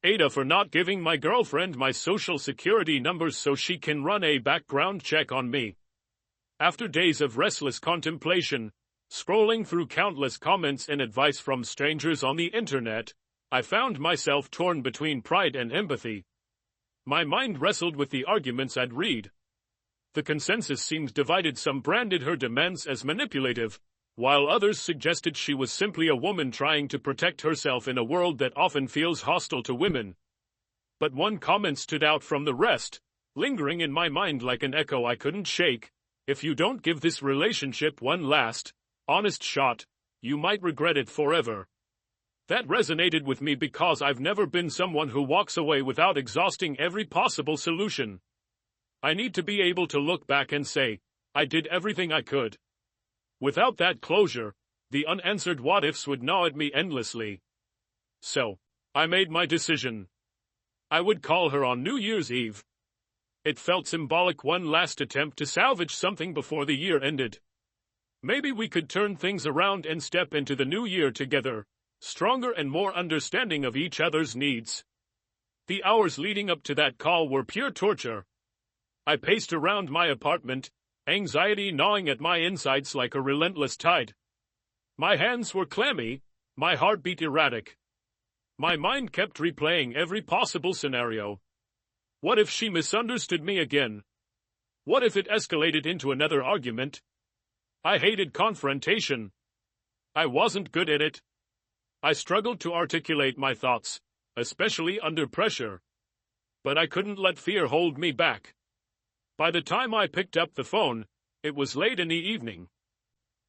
Ada for not giving my girlfriend my social security numbers so she can run a background check on me. After days of restless contemplation, scrolling through countless comments and advice from strangers on the internet, I found myself torn between pride and empathy. My mind wrestled with the arguments I'd read. The consensus seemed divided. Some branded her demands as manipulative, while others suggested she was simply a woman trying to protect herself in a world that often feels hostile to women. But one comment stood out from the rest, lingering in my mind like an echo I couldn't shake. If you don't give this relationship one last, honest shot, you might regret it forever. That resonated with me because I've never been someone who walks away without exhausting every possible solution. I need to be able to look back and say, I did everything I could. Without that closure, the unanswered what-ifs would gnaw at me endlessly. So, I made my decision. I would call her on New Year's Eve. It felt symbolic, one last attempt to salvage something before the year ended. Maybe we could turn things around and step into the new year together, stronger and more understanding of each other's needs. The hours leading up to that call were pure torture. I paced around my apartment, anxiety gnawing at my insides like a relentless tide. My hands were clammy, my heartbeat erratic. My mind kept replaying every possible scenario. What if she misunderstood me again? What if it escalated into another argument? I hated confrontation. I wasn't good at it. I struggled to articulate my thoughts, especially under pressure. But I couldn't let fear hold me back. By the time I picked up the phone, it was late in the evening.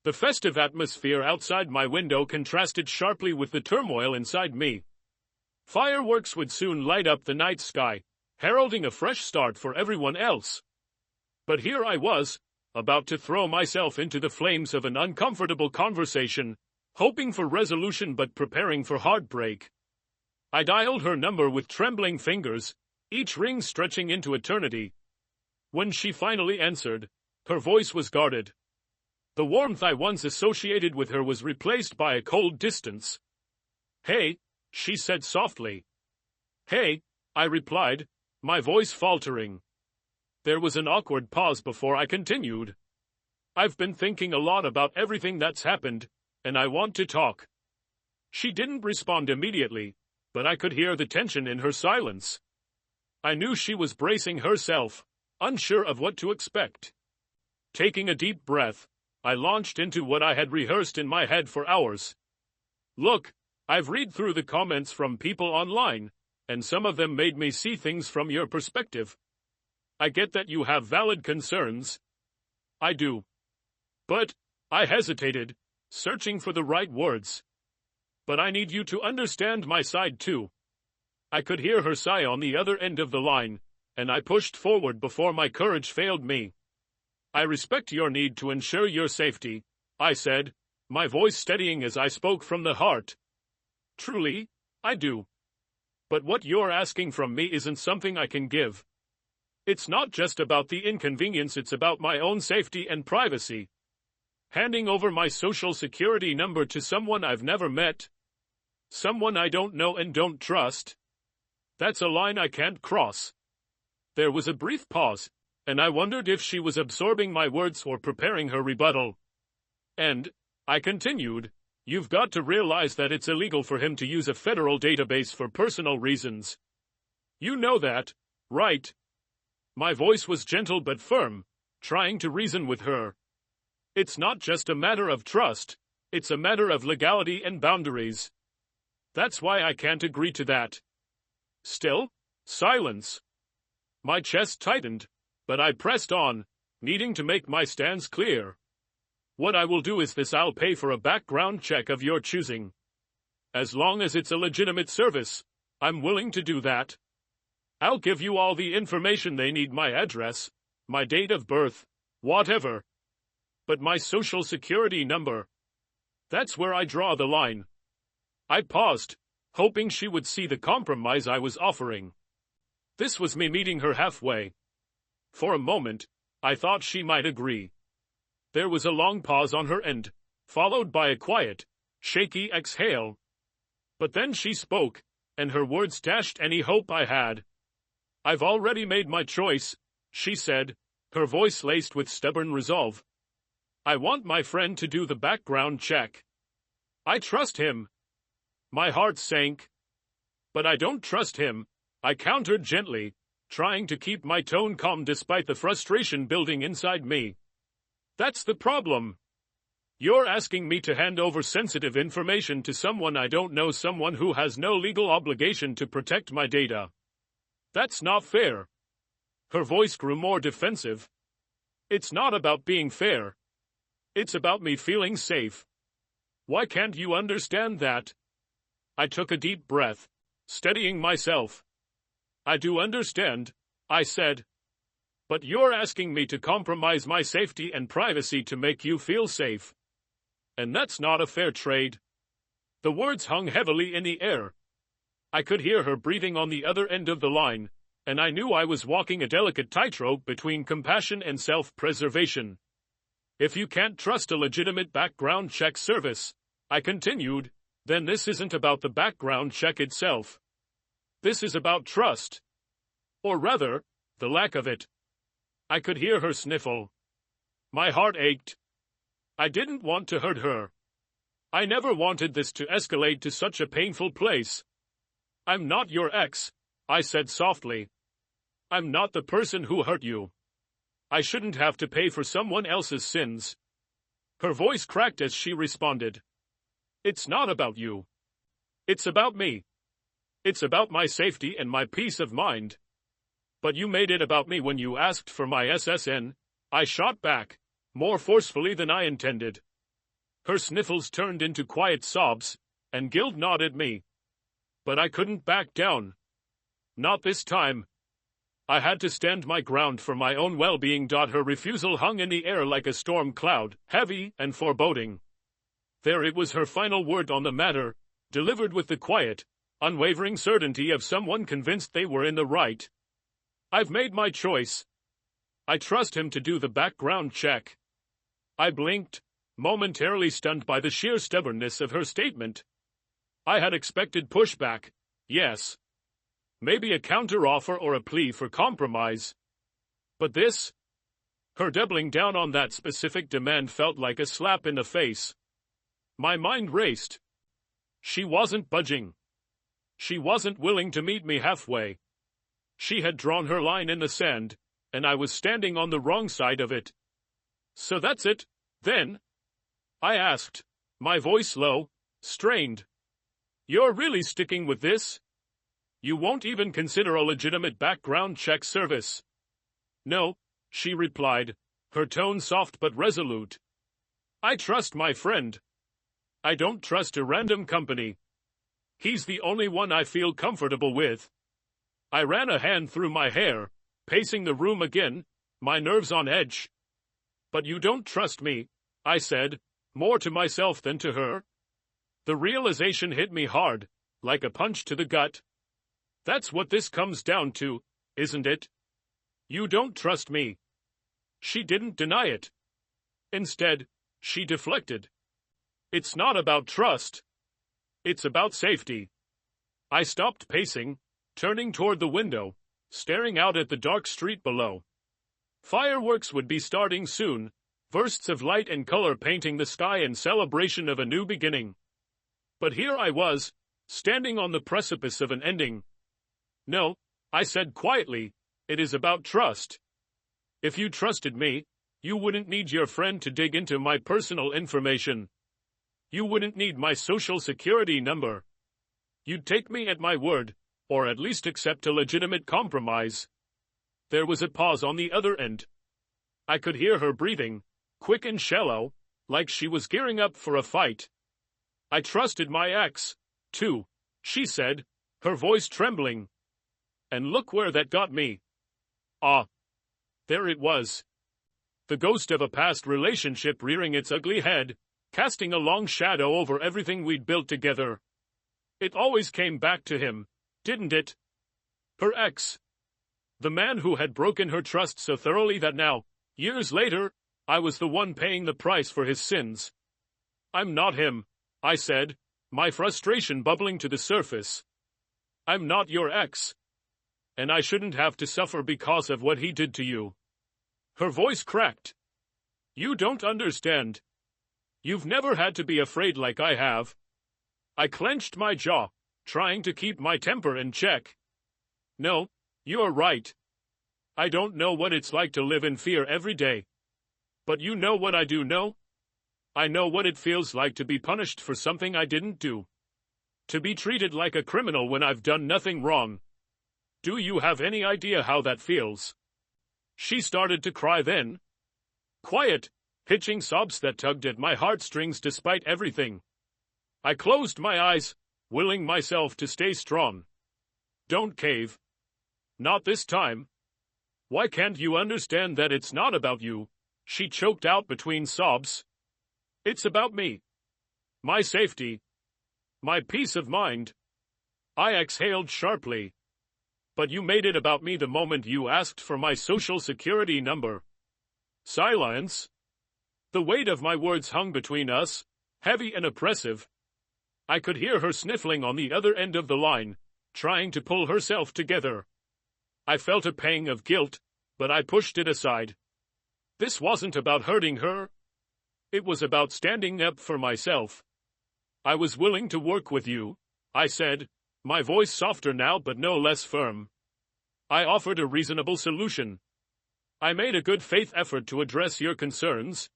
The festive atmosphere outside my window contrasted sharply with the turmoil inside me. Fireworks would soon light up the night sky, heralding a fresh start for everyone else. But here I was, about to throw myself into the flames of an uncomfortable conversation, hoping for resolution but preparing for heartbreak. I dialed her number with trembling fingers, each ring stretching into eternity. When she finally answered, her voice was guarded. The warmth I once associated with her was replaced by a cold distance. "Hey," she said softly. "Hey," I replied, my voice faltering. There was an awkward pause before I continued. "I've been thinking a lot about everything that's happened, and I want to talk." She didn't respond immediately, but I could hear the tension in her silence. I knew she was bracing herself, unsure of what to expect. Taking a deep breath, I launched into what I had rehearsed in my head for hours. "Look, I've read through the comments from people online, and some of them made me see things from your perspective. I get that you have valid concerns." "I do." "But," I hesitated, searching for the right words. "But I need you to understand my side too." I could hear her sigh on the other end of the line, and I pushed forward before my courage failed me. "I respect your need to ensure your safety," I said, my voice steadying as I spoke from the heart. "Truly, I do. But what you're asking from me isn't something I can give. It's not just about the inconvenience, it's about my own safety and privacy. Handing over my social security number to someone I've never met, someone I don't know and don't trust, that's a line I can't cross." There was a brief pause, and I wondered if she was absorbing my words or preparing her rebuttal. "And," I continued, "you've got to realize that it's illegal for him to use a federal database for personal reasons. You know that, right?" My voice was gentle but firm, trying to reason with her. "It's not just a matter of trust, it's a matter of legality and boundaries. That's why I can't agree to that." Still, silence. My chest tightened, but I pressed on, needing to make my stance clear. "What I will do is this: I'll pay for a background check of your choosing. As long as it's a legitimate service, I'm willing to do that. I'll give you all the information they need: my address, my date of birth, whatever. But my social security number, that's where I draw the line." I paused, hoping she would see the compromise I was offering. This was me meeting her halfway. For a moment, I thought she might agree. There was a long pause on her end, followed by a quiet, shaky exhale. But then she spoke, and her words dashed any hope I had. "I've already made my choice," she said, her voice laced with stubborn resolve. "I want my friend to do the background check. I trust him." My heart sank. "But I don't trust him," I countered gently, trying to keep my tone calm despite the frustration building inside me. "That's the problem. You're asking me to hand over sensitive information to someone I don't know, someone who has no legal obligation to protect my data. That's not fair." Her voice grew more defensive. "It's not about being fair. It's about me feeling safe. Why can't you understand that?" I took a deep breath, steadying myself. "I do understand," I said. "But you're asking me to compromise my safety and privacy to make you feel safe. And that's not a fair trade." The words hung heavily in the air. I could hear her breathing on the other end of the line, and I knew I was walking a delicate tightrope between compassion and self-preservation. "If you can't trust a legitimate background check service," I continued, "then this isn't about the background check itself. This is about trust. Or rather, the lack of it." I could hear her sniffle. My heart ached. I didn't want to hurt her. I never wanted this to escalate to such a painful place. "I'm not your ex," I said softly. "I'm not the person who hurt you. I shouldn't have to pay for someone else's sins." Her voice cracked as she responded. "It's not about you. It's about me. It's about my safety and my peace of mind." "But you made it about me when you asked for my SSN," I shot back, more forcefully than I intended. Her sniffles turned into quiet sobs, and guilt gnawed at me. But I couldn't back down. Not this time. I had to stand my ground for my own well-being. Her refusal hung in the air like a storm cloud, heavy and foreboding. There it was, her final word on the matter, delivered with the quiet, unwavering certainty of someone convinced they were in the right. "I've made my choice. I trust him to do the background check." I blinked, momentarily stunned by the sheer stubbornness of her statement. I had expected pushback, yes. Maybe a counteroffer or a plea for compromise. But this? Her doubling down on that specific demand felt like a slap in the face. My mind raced. She wasn't budging. She wasn't willing to meet me halfway. She had drawn her line in the sand, and I was standing on the wrong side of it. "So that's it, then?" I asked, my voice low, strained. "You're really sticking with this? You won't even consider a legitimate background check service?" "No," she replied, her tone soft but resolute. "I trust my friend. I don't trust a random company. He's the only one I feel comfortable with." I ran a hand through my hair, pacing the room again, my nerves on edge. "But you don't trust me," I said, more to myself than to her. The realization hit me hard, like a punch to the gut. That's what this comes down to, isn't it? You don't trust me. She didn't deny it. Instead, she deflected. "It's not about trust. It's about safety." I stopped pacing, turning toward the window, staring out at the dark street below. Fireworks would be starting soon, bursts of light and color painting the sky in celebration of a new beginning. But here I was, standing on the precipice of an ending. "No," I said quietly, "it is about trust. If you trusted me, you wouldn't need your friend to dig into my personal information. You wouldn't need my social security number. You'd take me at my word, or at least accept a legitimate compromise." There was a pause on the other end. I could hear her breathing, quick and shallow, like she was gearing up for a fight. "I trusted my ex, too," she said, her voice trembling. "And look where that got me." Ah, there it was. The ghost of a past relationship rearing its ugly head, casting a long shadow over everything we'd built together. It always came back to him, didn't it? Her ex. The man who had broken her trust so thoroughly that now, years later, I was the one paying the price for his sins. "I'm not him," I said, my frustration bubbling to the surface. I'm not your ex. And I shouldn't have to suffer because of what he did to you. Her voice cracked. You don't understand. You've never had to be afraid like I have. I clenched my jaw, trying to keep my temper in check. No, you're right. I don't know what it's like to live in fear every day. But you know what I do know? I know what it feels like to be punished for something I didn't do. To be treated like a criminal when I've done nothing wrong. Do you have any idea how that feels? She started to cry then. Quiet, hitching sobs that tugged at my heartstrings despite everything. I closed my eyes, willing myself to stay strong. Don't cave. Not this time. Why can't you understand that it's not about you? She choked out between sobs. It's about me. My safety. My peace of mind. I exhaled sharply. But you made it about me the moment you asked for my social security number. Silence. The weight of my words hung between us, heavy and oppressive. I could hear her sniffling on the other end of the line, trying to pull herself together. I felt a pang of guilt, but I pushed it aside. This wasn't about hurting her. It was about standing up for myself. I was willing to work with you, I said, my voice softer now but no less firm. I offered a reasonable solution. I made a good faith effort to address your concerns.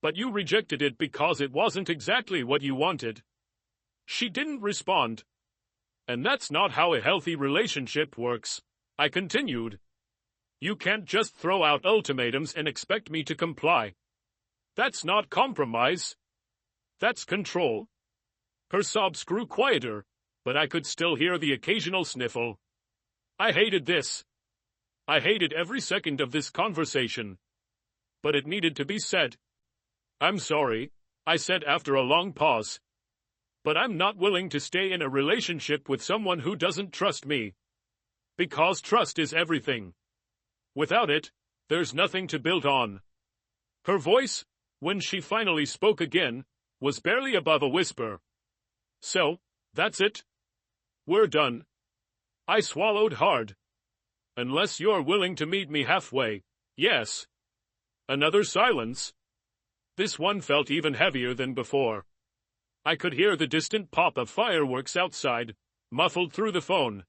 But you rejected it because it wasn't exactly what you wanted. She didn't respond. And that's not how a healthy relationship works, I continued. You can't just throw out ultimatums and expect me to comply. That's not compromise. That's control. Her sobs grew quieter, but I could still hear the occasional sniffle. I hated this. I hated every second of this conversation. But it needed to be said. I'm sorry, I said after a long pause. But I'm not willing to stay in a relationship with someone who doesn't trust me. Because trust is everything. Without it, there's nothing to build on. Her voice, when she finally spoke again, was barely above a whisper. So, that's it? We're done. I swallowed hard. Unless you're willing to meet me halfway, yes. Another silence. This one felt even heavier than before. I could hear the distant pop of fireworks outside, muffled through the phone.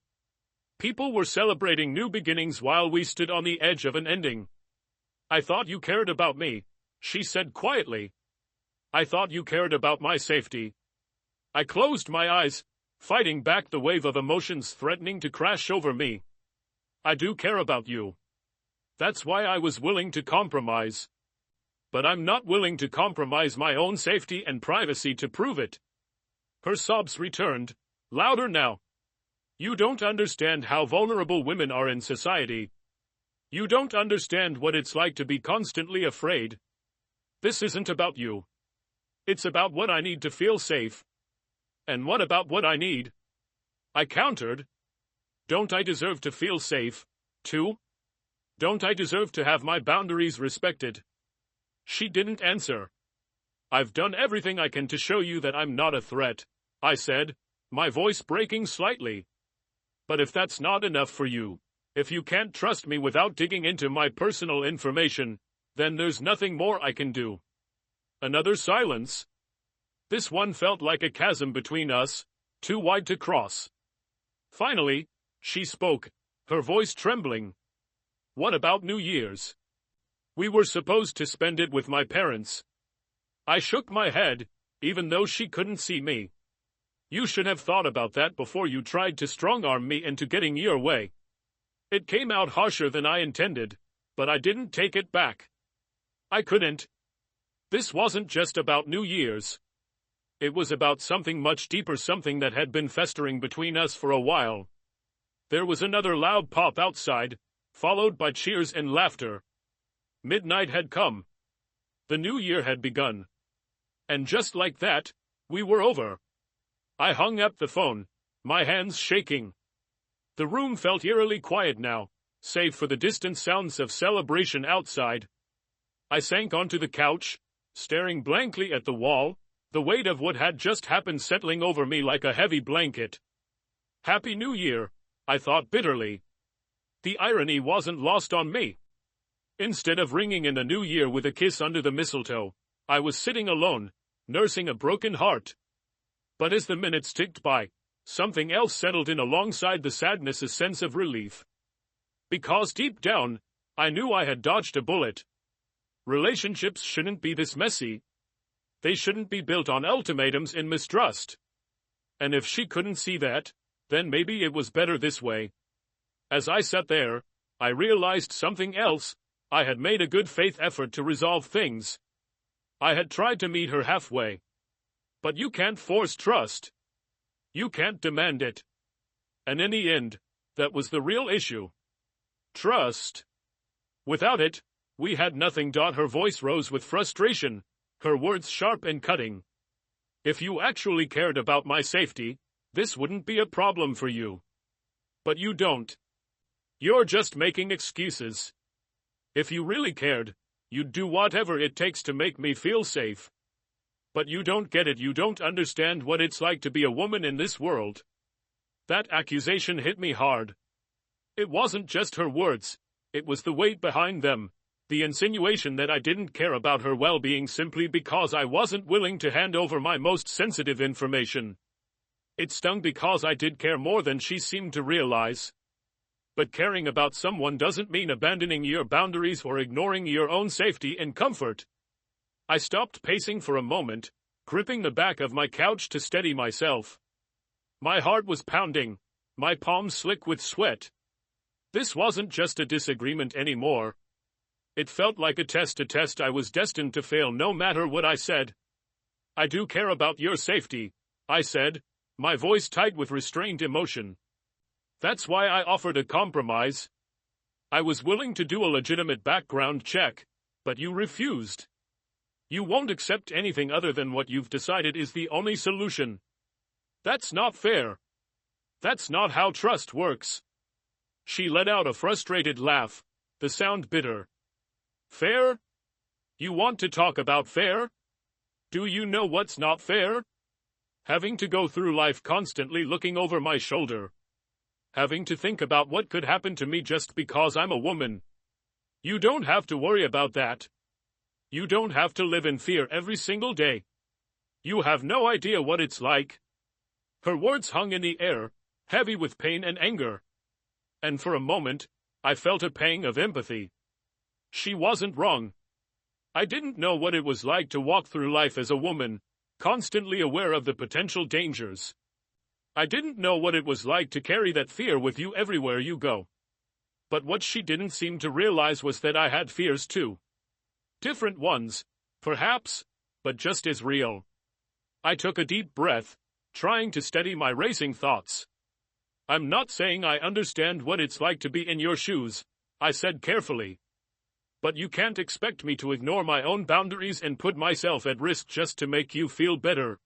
People were celebrating new beginnings while we stood on the edge of an ending. I thought you cared about me, she said quietly. I thought you cared about my safety. I closed my eyes, fighting back the wave of emotions threatening to crash over me. I do care about you. That's why I was willing to compromise. But I'm not willing to compromise my own safety and privacy to prove it. Her sobs returned, louder now. You don't understand how vulnerable women are in society. You don't understand what it's like to be constantly afraid. This isn't about you. It's about what I need to feel safe. And what about what I need? I countered. Don't I deserve to feel safe, too? Don't I deserve to have my boundaries respected? She didn't answer. I've done everything I can to show you that I'm not a threat, I said, my voice breaking slightly. But if that's not enough for you, if you can't trust me without digging into my personal information, then there's nothing more I can do. Another silence. This one felt like a chasm between us, too wide to cross. Finally, she spoke, her voice trembling. What about New Year's? We were supposed to spend it with my parents. I shook my head, even though she couldn't see me. You should have thought about that before you tried to strong-arm me into getting your way. It came out harsher than I intended, but I didn't take it back. I couldn't. This wasn't just about New Year's. It was about something much deeper, something that had been festering between us for a while. There was another loud pop outside, followed by cheers and laughter. Midnight had come. The new year had begun. And just like that, we were over. I hung up the phone, my hands shaking. The room felt eerily quiet now, save for the distant sounds of celebration outside. I sank onto the couch, staring blankly at the wall, the weight of what had just happened settling over me like a heavy blanket. Happy New Year, I thought bitterly. The irony wasn't lost on me. Instead of ringing in the new year with a kiss under the mistletoe, I was sitting alone, nursing a broken heart. But as the minutes ticked by, something else settled in alongside the sadness, a sense of relief. Because deep down, I knew I had dodged a bullet. Relationships shouldn't be this messy. They shouldn't be built on ultimatums and mistrust. And if she couldn't see that, then maybe it was better this way. As I sat there, I realized something else. I had made a good faith effort to resolve things. I had tried to meet her halfway. But you can't force trust. You can't demand it. And in the end, that was the real issue. Trust. Without it, we had nothing. Her voice rose with frustration, her words sharp and cutting. If you actually cared about my safety, this wouldn't be a problem for you. But you don't. You're just making excuses. If you really cared, you'd do whatever it takes to make me feel safe. But you don't get it. You don't understand what it's like to be a woman in this world. That accusation hit me hard. It wasn't just her words, it was the weight behind them, the insinuation that I didn't care about her well-being simply because I wasn't willing to hand over my most sensitive information. It stung because I did care more than she seemed to realize. But caring about someone doesn't mean abandoning your boundaries or ignoring your own safety and comfort. I stopped pacing for a moment, gripping the back of my couch to steady myself. My heart was pounding, my palms slick with sweat. This wasn't just a disagreement anymore. It felt like a test I was destined to fail no matter what I said. I do care about your safety, I said, my voice tight with restrained emotion. That's why I offered a compromise. I was willing to do a legitimate background check, but you refused. You won't accept anything other than what you've decided is the only solution. That's not fair. That's not how trust works. She let out a frustrated laugh, the sound bitter. Fair? You want to talk about fair? Do you know what's not fair? Having to go through life constantly looking over my shoulder. Having to think about what could happen to me just because I'm a woman. You don't have to worry about that. You don't have to live in fear every single day. You have no idea what it's like. Her words hung in the air, heavy with pain and anger. And for a moment, I felt a pang of empathy. She wasn't wrong. I didn't know what it was like to walk through life as a woman, constantly aware of the potential dangers. I didn't know what it was like to carry that fear with you everywhere you go. But what she didn't seem to realize was that I had fears too. Different ones, perhaps, but just as real. I took a deep breath, trying to steady my racing thoughts. I'm not saying I understand what it's like to be in your shoes, I said carefully. But you can't expect me to ignore my own boundaries and put myself at risk just to make you feel better.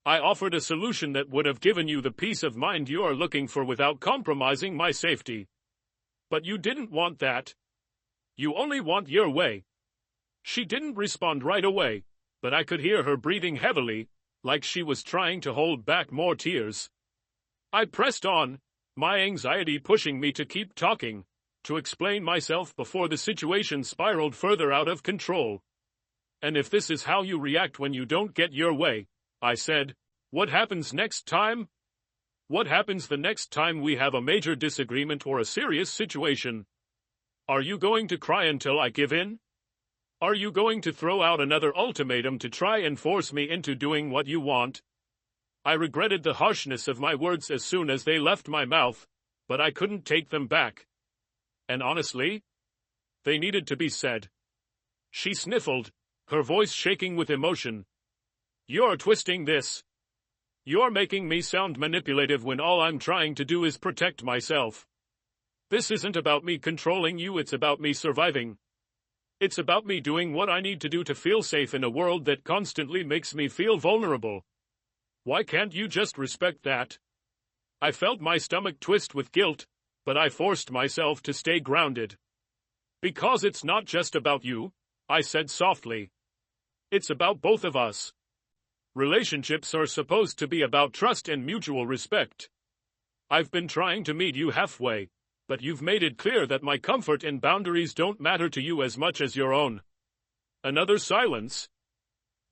I offered a solution that would have given you the peace of mind you are looking for without compromising my safety. But you didn't want that. You only want your way. She didn't respond right away, but I could hear her breathing heavily, like she was trying to hold back more tears. I pressed on, my anxiety pushing me to keep talking, to explain myself before the situation spiraled further out of control. And if this is how you react when you don't get your way, I said, what happens next time? What happens the next time we have a major disagreement or a serious situation? Are you going to cry until I give in? Are you going to throw out another ultimatum to try and force me into doing what you want? I regretted the harshness of my words as soon as they left my mouth, but I couldn't take them back. And honestly, they needed to be said. She sniffled, her voice shaking with emotion. You're twisting this. You're making me sound manipulative when all I'm trying to do is protect myself. This isn't about me controlling you, it's about me surviving. It's about me doing what I need to do to feel safe in a world that constantly makes me feel vulnerable. Why can't you just respect that? I felt my stomach twist with guilt, but I forced myself to stay grounded. Because it's not just about you, I said softly. It's about both of us. Relationships are supposed to be about trust and mutual respect. I've been trying to meet you halfway, but you've made it clear that my comfort and boundaries don't matter to you as much as your own. Another silence.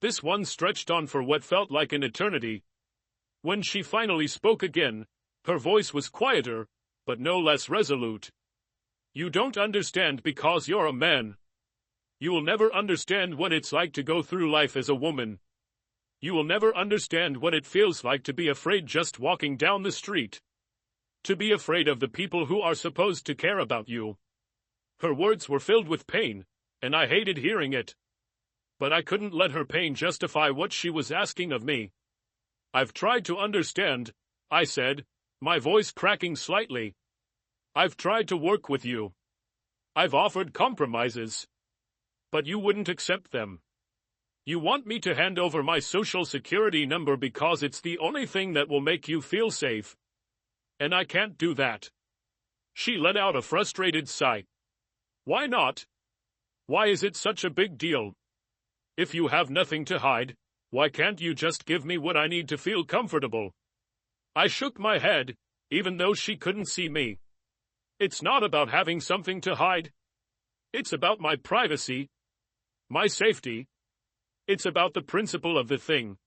This one stretched on for what felt like an eternity. When she finally spoke again, her voice was quieter, but no less resolute. You don't understand because you're a man. You will never understand what it's like to go through life as a woman. You will never understand what it feels like to be afraid just walking down the street. To be afraid of the people who are supposed to care about you. Her words were filled with pain, and I hated hearing it. But I couldn't let her pain justify what she was asking of me. I've tried to understand, I said, my voice cracking slightly. I've tried to work with you. I've offered compromises. But you wouldn't accept them. You want me to hand over my social security number because it's the only thing that will make you feel safe. And I can't do that. She let out a frustrated sigh. Why not? Why is it such a big deal? If you have nothing to hide, why can't you just give me what I need to feel comfortable? I shook my head, even though she couldn't see me. It's not about having something to hide. It's about my privacy, my safety. It's about the principle of the thing.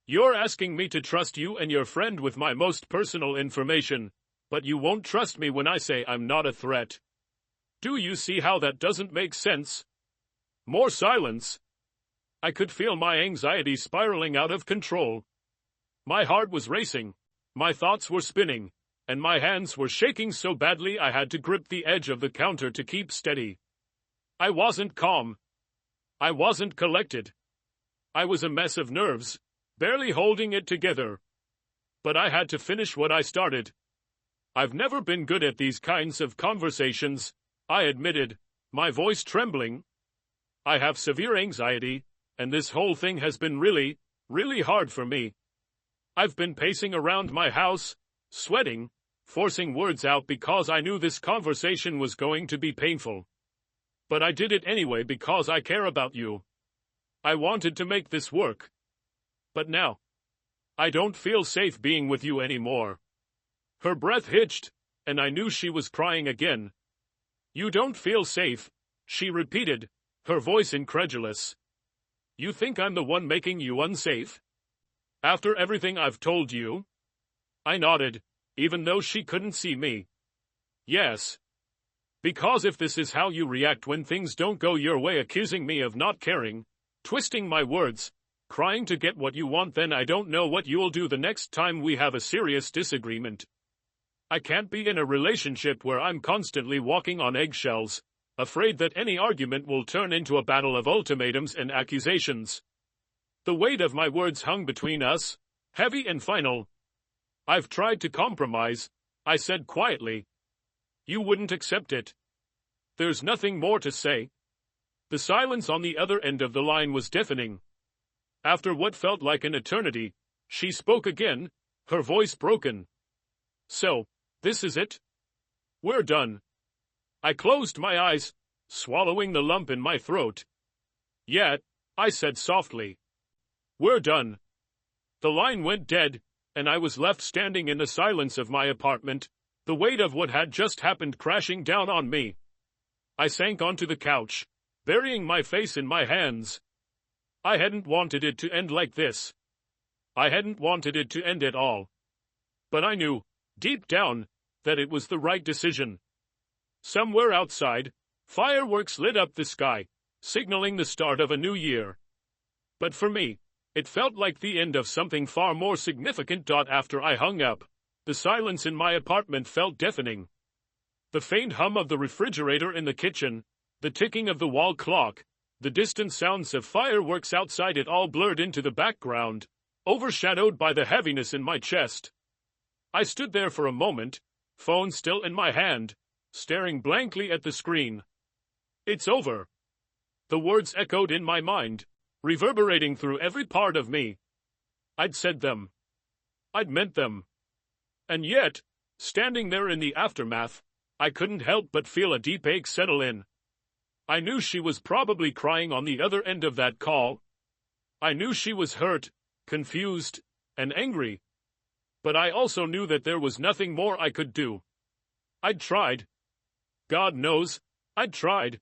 You're asking me to trust you and your friend with my most personal information, but you won't trust me when I say I'm not a threat. Do you see how that doesn't make sense? More silence. I could feel my anxiety spiraling out of control. My heart was racing, my thoughts were spinning, and my hands were shaking so badly I had to grip the edge of the counter to keep steady. I wasn't calm. I wasn't collected. I was a mess of nerves, barely holding it together. But I had to finish what I started. I've never been good at these kinds of conversations, I admitted, my voice trembling. I have severe anxiety, and this whole thing has been really, really hard for me. I've been pacing around my house, sweating, forcing words out because I knew this conversation was going to be painful. But I did it anyway because I care about you. I wanted to make this work. But now, I don't feel safe being with you anymore. Her breath hitched, and I knew she was crying again. You don't feel safe, she repeated, her voice incredulous. You think I'm the one making you unsafe? After everything I've told you? I nodded, even though she couldn't see me. Yes. Because if this is how you react when things don't go your way, accusing me of not caring, twisting my words, crying to get what you want, then I don't know what you'll do the next time we have a serious disagreement. I can't be in a relationship where I'm constantly walking on eggshells, afraid that any argument will turn into a battle of ultimatums and accusations. The weight of my words hung between us, heavy and final. I've tried to compromise, I said quietly. You wouldn't accept it. There's nothing more to say. The silence on the other end of the line was deafening. After what felt like an eternity, she spoke again, her voice broken. So, this is it? We're done. I closed my eyes, swallowing the lump in my throat. Yet, I said softly. We're done. The line went dead, and I was left standing in the silence of my apartment, the weight of what had just happened crashing down on me. I sank onto the couch, burying my face in my hands. I hadn't wanted it to end like this. I hadn't wanted it to end at all. But I knew, deep down, that it was the right decision. Somewhere outside, fireworks lit up the sky, signaling the start of a new year. But for me, it felt like the end of something far more significant. After I hung up, the silence in my apartment felt deafening. The faint hum of the refrigerator in the kitchen, the ticking of the wall clock, the distant sounds of fireworks outside, it all blurred into the background, overshadowed by the heaviness in my chest. I stood there for a moment, phone still in my hand, staring blankly at the screen. It's over. The words echoed in my mind, reverberating through every part of me. I'd said them. I'd meant them. And yet, standing there in the aftermath, I couldn't help but feel a deep ache settle in. I knew she was probably crying on the other end of that call. I knew she was hurt, confused, and angry. But I also knew that there was nothing more I could do. I'd tried. God knows, I'd tried.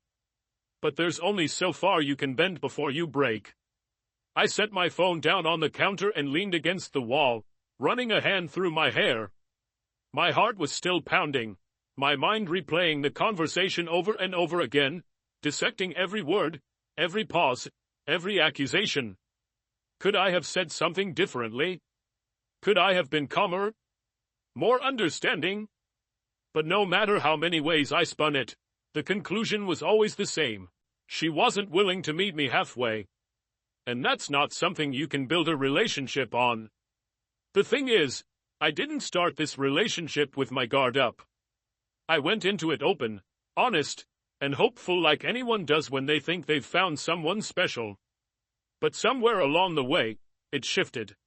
But there's only so far you can bend before you break. I set my phone down on the counter and leaned against the wall, running a hand through my hair. My heart was still pounding, my mind replaying the conversation over and over again, dissecting every word, every pause, every accusation. Could I have said something differently? Could I have been calmer? More understanding? But no matter how many ways I spun it, the conclusion was always the same. She wasn't willing to meet me halfway. And that's not something you can build a relationship on. The thing is, I didn't start this relationship with my guard up. I went into it open, honest, and hopeful like anyone does when they think they've found someone special. But somewhere along the way, it shifted.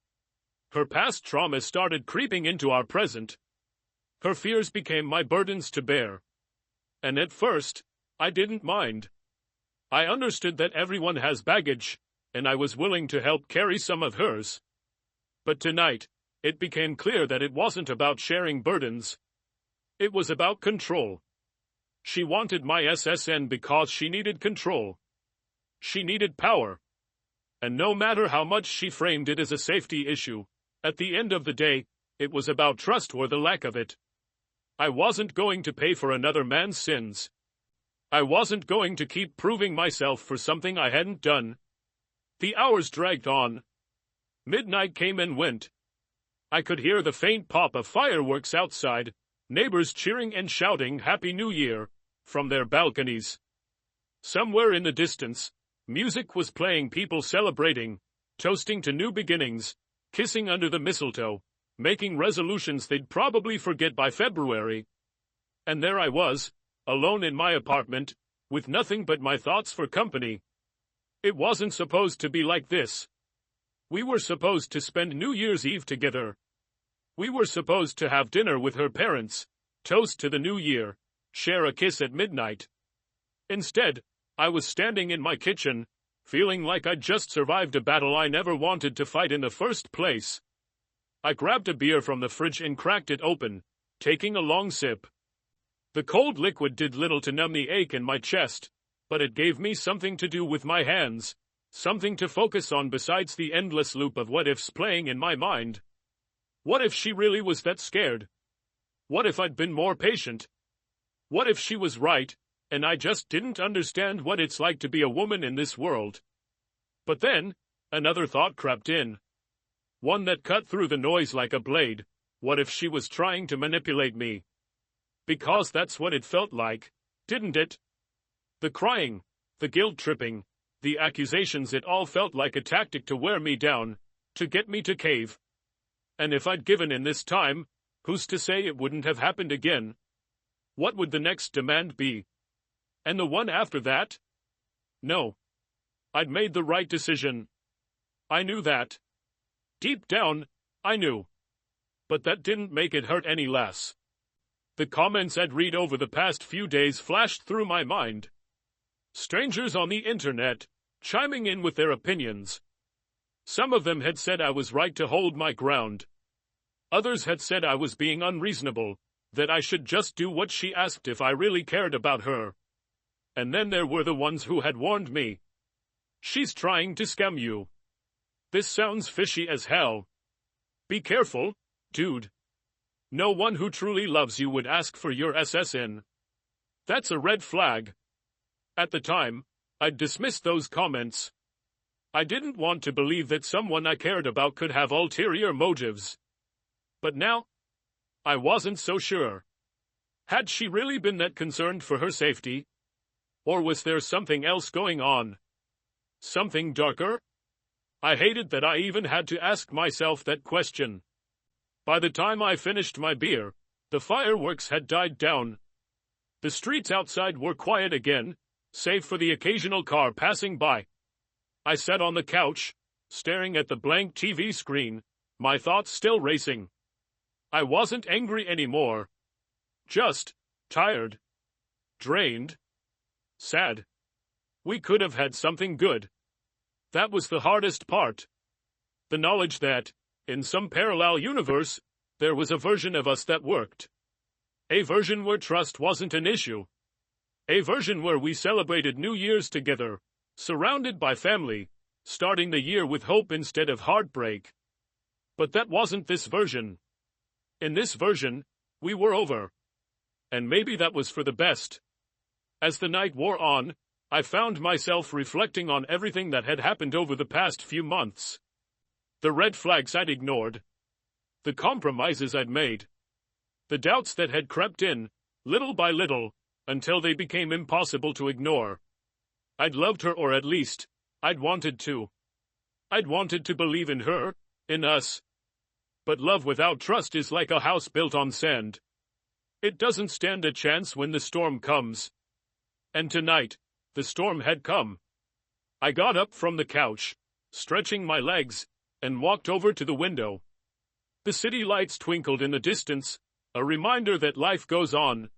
Her past trauma started creeping into our present. Her fears became my burdens to bear. And at first, I didn't mind. I understood that everyone has baggage, and I was willing to help carry some of hers. But tonight, it became clear that it wasn't about sharing burdens. It was about control. She wanted my SSN because she needed control. She needed power. And no matter how much she framed it as a safety issue, at the end of the day, it was about trust or the lack of it. I wasn't going to pay for another man's sins. I wasn't going to keep proving myself for something I hadn't done. The hours dragged on. Midnight came and went. I could hear the faint pop of fireworks outside, neighbors cheering and shouting Happy New Year from their balconies. Somewhere in the distance, music was playing, people celebrating, toasting to new beginnings, kissing under the mistletoe, making resolutions they'd probably forget by February. And there I was, alone in my apartment, with nothing but my thoughts for company. It wasn't supposed to be like this. We were supposed to spend New Year's Eve together. We were supposed to have dinner with her parents, toast to the new year, share a kiss at midnight. Instead, I was standing in my kitchen, feeling like I'd just survived a battle I never wanted to fight in the first place. I grabbed a beer from the fridge and cracked it open, taking a long sip. The cold liquid did little to numb the ache in my chest, but it gave me something to do with my hands, something to focus on besides the endless loop of what-ifs playing in my mind. What if she really was that scared? What if I'd been more patient? What if she was right, and I just didn't understand what it's like to be a woman in this world? But then, another thought crept in. One that cut through the noise like a blade. What if she was trying to manipulate me? Because that's what it felt like, didn't it? The crying, the guilt-tripping, the accusations, it all felt like a tactic to wear me down, to get me to cave. And if I'd given in this time, who's to say it wouldn't have happened again? What would the next demand be? And the one after that? No. I'd made the right decision. I knew that. Deep down, I knew. But that didn't make it hurt any less. The comments I'd read over the past few days flashed through my mind. Strangers on the internet, chiming in with their opinions. Some of them had said I was right to hold my ground. Others had said I was being unreasonable, that I should just do what she asked if I really cared about her. And then there were the ones who had warned me. She's trying to scam you. This sounds fishy as hell. Be careful, dude. No one who truly loves you would ask for your SSN. That's a red flag. At the time, I'd dismissed those comments. I didn't want to believe that someone I cared about could have ulterior motives. But now, I wasn't so sure. Had she really been that concerned for her safety? Or was there something else going on? Something darker? I hated that I even had to ask myself that question. By the time I finished my beer, the fireworks had died down. The streets outside were quiet again, save for the occasional car passing by. I sat on the couch, staring at the blank TV screen, my thoughts still racing. I wasn't angry anymore. Just tired. Drained. Sad. We could have had something good. That was the hardest part. The knowledge that, in some parallel universe, There was a version of us that worked. A version where trust wasn't an issue. A version where we celebrated New Year's together, surrounded by family, starting the year with hope instead of heartbreak. But that wasn't this version. In this version, we were over. And maybe that was for the best. As the night wore on, I found myself reflecting on everything that had happened over the past few months. The red flags I'd ignored. The compromises I'd made. The doubts that had crept in, little by little, until they became impossible to ignore. I'd loved her, or at least, I'd wanted to. I'd wanted to believe in her, in us. But love without trust is like a house built on sand. It doesn't stand a chance when the storm comes. And tonight, the storm had come. I got up from the couch, stretching my legs, and walked over to the window. The city lights twinkled in the distance, a reminder that life goes on.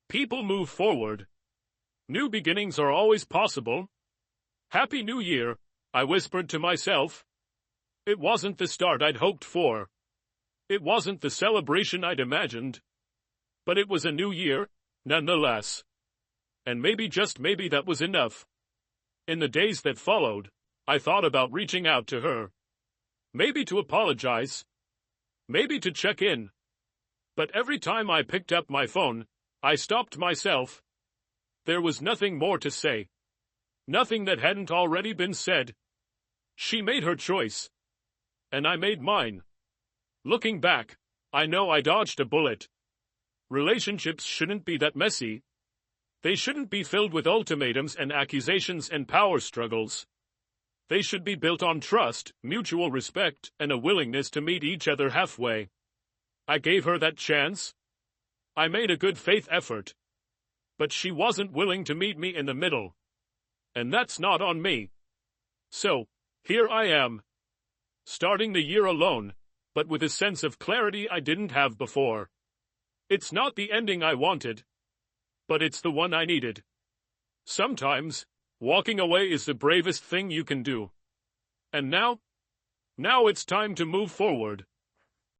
People move forward. New beginnings are always possible. Happy New Year, I whispered to myself. It wasn't the start I'd hoped for. It wasn't the celebration I'd imagined. But it was a new year, nonetheless. And maybe, just maybe, that was enough. In the days that followed, I thought about reaching out to her. Maybe to apologize. Maybe to check in. But every time I picked up my phone, I stopped myself. There was nothing more to say. Nothing that hadn't already been said. She made her choice. And I made mine. Looking back, I know I dodged a bullet. Relationships shouldn't be that messy. They shouldn't be filled with ultimatums and accusations and power struggles. They should be built on trust, mutual respect, and a willingness to meet each other halfway. I gave her that chance. I made a good faith effort. But she wasn't willing to meet me in the middle. And that's not on me. So, here I am. Starting the year alone, but with a sense of clarity I didn't have before. It's not the ending I wanted, but it's the one I needed. Sometimes, walking away is the bravest thing you can do. And now it's time to move forward.